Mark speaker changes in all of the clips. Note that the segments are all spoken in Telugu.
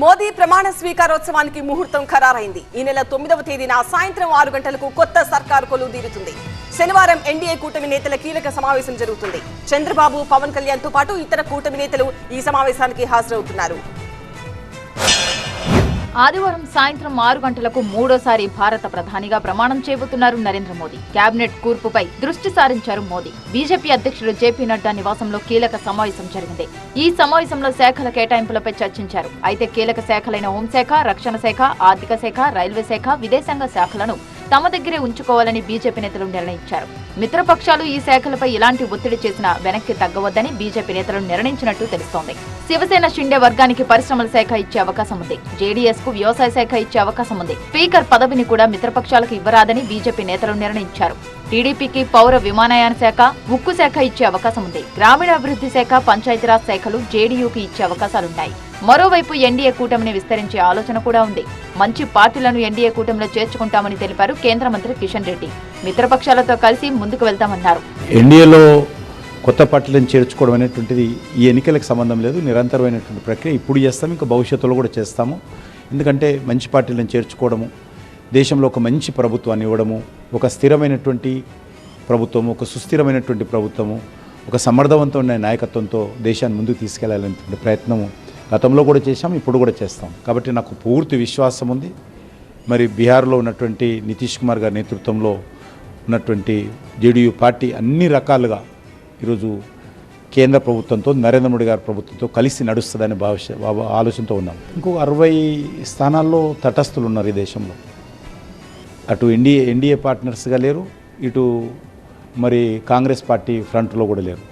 Speaker 1: మోదీ ప్రమాణ స్వీకారోత్సవానికి ముహూర్తం ఖరారైంది. ఈ నెల 9వ తేదీన సాయంత్రం 6 గంటలకు కొత్త సర్కారు కొలువుదీరుతుంది. శనివారం ఎన్డీఏ కూటమి నేతల కీలక సమావేశం జరుగుతుంది. చంద్రబాబు, పవన్ కళ్యాణ్ తో పాటు ఇతర కూటమి నేతలు ఈ సమావేశానికి హాజరవుతున్నారు.
Speaker 2: ఆదివారం సాయంత్రం 6 గంటలకు మూడోసారి భారత ప్రధానిగా ప్రమాణం చేయబోతున్నారు నరేంద్ర మోదీ. కేబినెట్ కూర్పుపై దృష్టి సారించారు మోదీ. బీజేపీ అధ్యక్షుడు జేపీ నడ్డా నివాసంలో కీలక సమావేశం జరిగింది. ఈ సమావేశంలో శాఖల కేటాయింపులపై చర్చించారు. అయితే కీలక శాఖలైన హోంశాఖ, రక్షణ శాఖ, ఆర్థిక శాఖ, రైల్వే శాఖ, విదేశాంగ శాఖలను తమ దగ్గరే ఉంచుకోవాలని బీజేపీ నేతలు నిర్ణయించారు. మిత్రపక్షాలు ఈ శాఖలపై ఎలాంటి ఒత్తిడి చేసినా వెనక్కి తగ్గవద్దని బీజేపీ నేతలు నిర్ణయించినట్టు తెలుస్తోంది. శివసేన షిండే వర్గానికి పరిశ్రమల శాఖ ఇచ్చే అవకాశం ఉంది. జేడీఎస్ కు వ్యవసాయ శాఖ ఇచ్చే అవకాశం ఉంది. స్పీకర్ పదవిని కూడా మిత్రపక్షాలకు ఇవ్వరాదని బీజేపీ నేతలు నిర్ణయించారు. టీడీపీకి పౌర విమానయాన శాఖ, ఉక్కు శాఖ ఇచ్చే అవకాశం ఉంది. గ్రామీణాభివృద్ధి శాఖ, పంచాయతీరాజ్ శాఖలు జేడీయూకి ఇచ్చే అవకాశాలున్నాయి. మరోవైపు ఎన్డీఏ కూటమిని విస్తరించే ఆలోచన కూడా ఉంది. మంచి పార్టీలను ఎన్డీఏ కూటమిలో చేర్చుకుంటామని తెలిపారు కేంద్ర మంత్రి కిషన్ రెడ్డి. మిత్రపక్షాలతో కలిసి ముందుకు వెళ్తామన్నారు.
Speaker 3: ఎన్డీఏలో కొత్త పార్టీలను చేర్చుకోవడం అనేటువంటిది ఈ ఎన్నికలకు సంబంధం లేదు. నిరంతరమైనటువంటి ప్రక్రియ ఇప్పుడు చేస్తాము, ఇంకా భవిష్యత్తులో కూడా చేస్తాము. ఎందుకంటే మంచి పార్టీలను చేర్చుకోవడము, దేశంలో ఒక మంచి ప్రభుత్వాన్ని ఇవ్వడము, ఒక స్థిరమైనటువంటి ప్రభుత్వము, ఒక సుస్థిరమైనటువంటి ప్రభుత్వము, ఒక సమర్థవంతమైన నాయకత్వంతో దేశాన్ని ముందుకు తీసుకెళ్లాలనేటువంటి ప్రయత్నము గతంలో కూడా చేశాము, ఇప్పుడు కూడా చేస్తాం. కాబట్టి నాకు పూర్తి విశ్వాసం ఉంది. మరి బీహార్లో ఉన్నటువంటి నితీష్ కుమార్ గారి నేతృత్వంలో ఉన్నటువంటి జేడీయూ పార్టీ అన్ని రకాలుగా ఈరోజు కేంద్ర ప్రభుత్వంతో, నరేంద్ర మోడీ గారి ప్రభుత్వంతో కలిసి నడుస్తుందని ఆలోచనతో ఉన్నాం. ఇంకో 60 స్థానాల్లో తటస్థులు ఉన్నారు ఈ దేశంలో. అటు ఎన్డీఏ పార్ట్నర్స్గా లేరు, ఇటు మరి కాంగ్రెస్ పార్టీ ఫ్రంట్లో కూడా లేరు.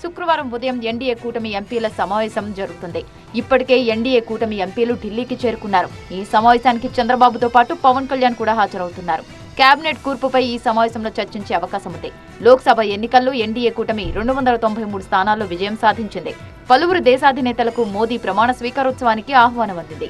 Speaker 2: శుక్రవారం ఉదయం ఎన్డీఏ కూటమి ఎంపీల సమావేశం జరుగుతుంది. ఇప్పటికే ఎన్డీఏ కూటమి ఎంపీలు ఢిల్లీకి చేరుకున్నారు. ఈ సమావేశానికి చంద్రబాబుతో పాటు పవన్ కళ్యాణ్ కూడా హాజరవుతున్నారు. కేబినెట్ కూర్పుపై ఈ సమావేశంలో చర్చించే అవకాశం ఉంది. లోక్సభ ఎన్నికల్లో ఎన్డీఏ కూటమి 293 స్థానాల్లో విజయం సాధించింది. పలువురు దేశాధినేతలకు మోదీ ప్రమాణ స్వీకారోత్సవానికి ఆహ్వానం అందింది.